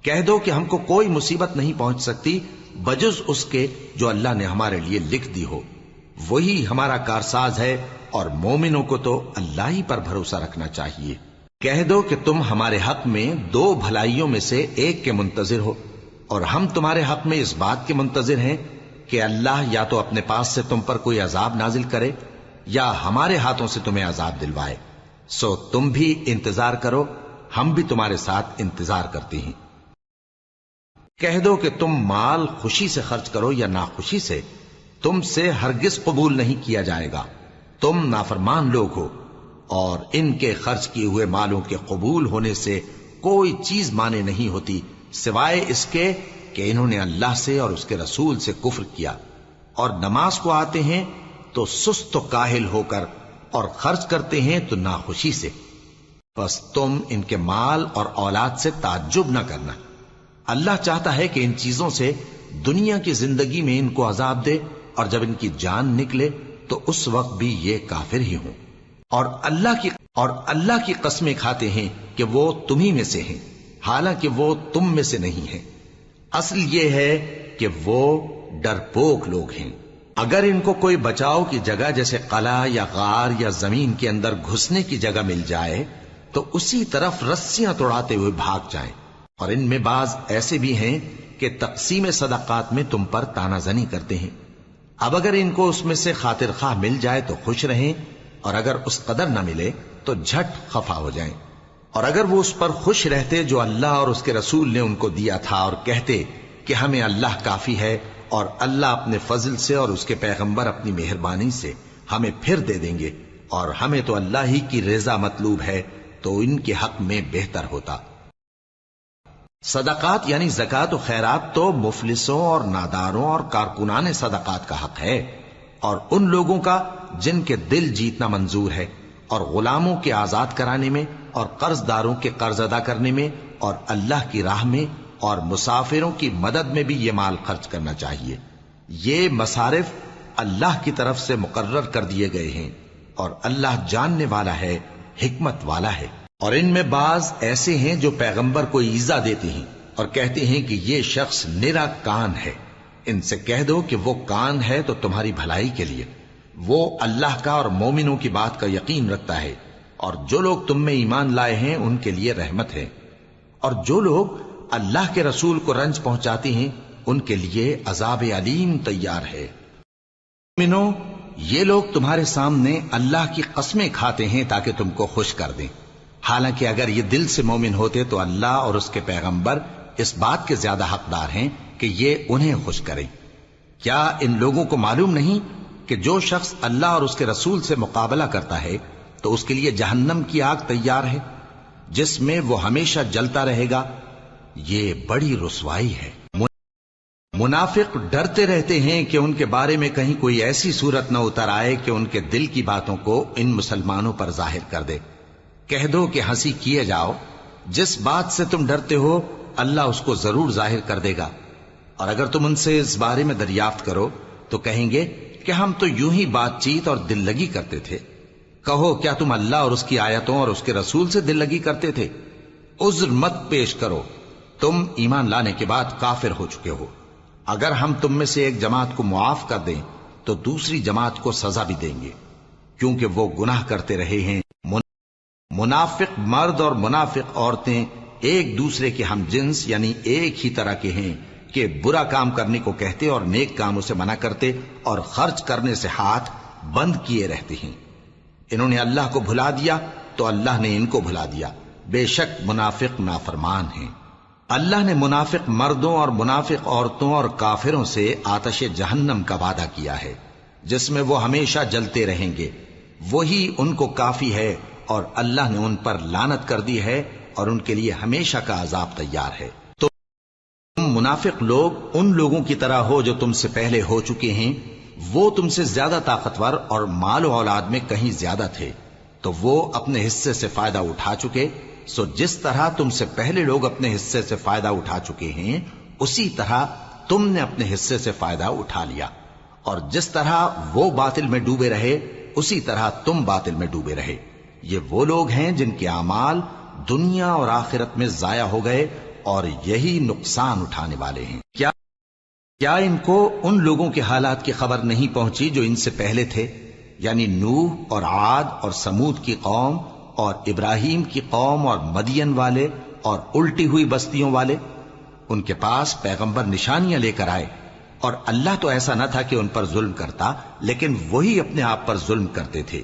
کہہ دو کہ ہم کو کوئی مصیبت نہیں پہنچ سکتی بجز اس کے جو اللہ نے ہمارے لیے لکھ دی ہو، وہی ہمارا کارساز ہے، اور مومنوں کو تو اللہ ہی پر بھروسہ رکھنا چاہیے۔ کہہ دو کہ تم ہمارے حق میں 2 بھلائیوں میں سے ایک کے منتظر ہو، اور ہم تمہارے حق میں اس بات کے منتظر ہیں کہ اللہ یا تو اپنے پاس سے تم پر کوئی عذاب نازل کرے یا ہمارے ہاتھوں سے تمہیں عذاب دلوائے، سو تم بھی انتظار کرو، ہم بھی تمہارے ساتھ انتظار کرتے ہیں۔ کہہ دو کہ تم مال خوشی سے خرچ کرو یا ناخوشی سے، تم سے ہرگز قبول نہیں کیا جائے گا، تم نافرمان لوگ ہو، اور ان کے خرچ کیے ہوئے مالوں کے قبول ہونے سے کوئی چیز مانے نہیں ہوتی سوائے اس کے کہ انہوں نے اللہ سے اور اس کے رسول سے کفر کیا، اور نماز کو آتے ہیں تو سست و کاہل ہو کر، اور خرچ کرتے ہیں تو ناخوشی سے۔ بس تم ان کے مال اور اولاد سے تعجب نہ کرنا، اللہ چاہتا ہے کہ ان چیزوں سے دنیا کی زندگی میں ان کو عذاب دے، اور جب ان کی جان نکلے تو اس وقت بھی یہ کافر ہی ہوں، اور اللہ کی قسمیں کھاتے ہیں کہ وہ تمہیں میں سے ہیں، حالانکہ وہ تم میں سے نہیں ہیں۔ اصل یہ ہے کہ وہ ڈرپوک لوگ ہیں۔ اگر ان کو کوئی بچاؤ کی جگہ جیسے قلعہ یا غار یا زمین کے اندر گھسنے کی جگہ مل جائے تو اسی طرف رسیاں توڑاتے ہوئے بھاگ جائیں، اور ان میں بعض ایسے بھی ہیں کہ تقسیم صدقات میں تم پر تانا زنی کرتے ہیں۔ اب اگر ان کو اس میں سے خاطر خواہ مل جائے تو خوش رہیں، اور اگر اس قدر نہ ملے تو جھٹ خفا ہو جائیں، اور اگر وہ اس پر خوش رہتے جو اللہ اور اس کے رسول نے ان کو دیا تھا، اور کہتے کہ ہمیں اللہ کافی ہے، اور اللہ اپنے فضل سے اور اس کے پیغمبر اپنی مہربانی سے ہمیں پھر دے دیں گے، اور ہمیں تو اللہ ہی کی رضا مطلوب ہے، تو ان کے حق میں بہتر ہوتا۔ صدقات یعنی زکوٰۃ و خیرات تو مفلسوں اور ناداروں اور کارکنان صدقات کا حق ہے، اور ان لوگوں کا جن کے دل جیتنا منظور ہے، اور غلاموں کے آزاد کرانے میں، اور قرض داروں کے قرض ادا کرنے میں، اور اللہ کی راہ میں، اور مسافروں کی مدد میں بھی یہ مال خرچ کرنا چاہیے۔ یہ مصارف اللہ کی طرف سے مقرر کر دیے گئے ہیں، اور اللہ جاننے والا ہے، حکمت والا ہے۔ اور ان میں بعض ایسے ہیں جو پیغمبر کو ایذا دیتے ہیں اور کہتے ہیں کہ یہ شخص نرا کان ہے۔ ان سے کہہ دو کہ وہ کان ہے تو تمہاری بھلائی کے لیے، وہ اللہ کا اور مومنوں کی بات کا یقین رکھتا ہے، اور جو لوگ تم میں ایمان لائے ہیں ان کے لیے رحمت ہے، اور جو لوگ اللہ کے رسول کو رنج پہنچاتے ہیں ان کے لیے عذاب علیم تیار ہے۔ مومنوں، یہ لوگ تمہارے سامنے اللہ کی قسمیں کھاتے ہیں تاکہ تم کو خوش کر دیں، حالانکہ اگر یہ دل سے مومن ہوتے تو اللہ اور اس کے پیغمبر اس بات کے زیادہ حقدار ہیں کہ یہ انہیں خوش کریں۔ کیا ان لوگوں کو معلوم نہیں کہ جو شخص اللہ اور اس کے رسول سے مقابلہ کرتا ہے تو اس کے لیے جہنم کی آگ تیار ہے جس میں وہ ہمیشہ جلتا رہے گا، یہ بڑی رسوائی ہے۔ منافق ڈرتے رہتے ہیں کہ ان کے بارے میں کہیں کوئی ایسی صورت نہ اتر آئے کہ ان کے دل کی باتوں کو ان مسلمانوں پر ظاہر کر دے۔ کہہ دو کہ ہنسی کیے جاؤ، جس بات سے تم ڈرتے ہو اللہ اس کو ضرور ظاہر کر دے گا، اور اگر تم ان سے اس بارے میں دریافت کرو تو کہیں گے کہ ہم تو یوں ہی بات چیت اور دل لگی کرتے تھے۔ کہو کیا تم اللہ اور اس کی آیتوں اور اس کے رسول سے دل لگی کرتے تھے؟ عذر مت پیش کرو، تم ایمان لانے کے بعد کافر ہو چکے ہو۔ اگر ہم تم میں سے ایک جماعت کو معاف کر دیں تو دوسری جماعت کو سزا بھی دیں گے، کیونکہ وہ گناہ کرتے رہے ہیں۔ منافق مرد اور منافق عورتیں ایک دوسرے کے ہم جنس یعنی ایک ہی طرح کے ہیں کہ برا کام کرنے کو کہتے اور نیک کاموں سے منع کرتے اور خرچ کرنے سے ہاتھ بند کیے رہتے ہیں۔ انہوں نے اللہ کو بھلا دیا تو اللہ نے ان کو بھلا دیا، بے شک منافق نافرمان ہیں۔ اللہ نے منافق مردوں اور منافق عورتوں اور کافروں سے آتش جہنم کا وعدہ کیا ہے جس میں وہ ہمیشہ جلتے رہیں گے، وہی ان کو کافی ہے، اور اللہ نے ان پر لعنت کر دی ہے اور ان کے لیے ہمیشہ کا عذاب تیار ہے۔ تو تم منافق لوگ ان لوگوں کی طرح ہو جو تم سے پہلے ہو چکے ہیں، وہ تم سے زیادہ طاقتور اور مال و اولاد میں کہیں زیادہ تھے، تو وہ اپنے حصے سے فائدہ اٹھا چکے، سو جس طرح تم سے پہلے لوگ اپنے حصے سے فائدہ اٹھا چکے ہیں اسی طرح تم نے اپنے حصے سے فائدہ اٹھا لیا، اور جس طرح وہ باطل میں ڈوبے رہے اسی طرح تم باطل میں ڈوبے رہے۔ یہ وہ لوگ ہیں جن کے اعمال دنیا اور آخرت میں ضائع ہو گئے، اور یہی نقصان اٹھانے والے ہیں۔ کیا ان کو ان لوگوں کے حالات کی خبر نہیں پہنچی جو ان سے پہلے تھے، یعنی نوح اور عاد اور سمود کی قوم اور ابراہیم کی قوم اور مدین والے اور الٹی ہوئی بستیوں والے؟ ان کے پاس پیغمبر نشانیاں لے کر آئے، اور اللہ تو ایسا نہ تھا کہ ان پر ظلم کرتا، لیکن وہی اپنے آپ پر ظلم کرتے تھے۔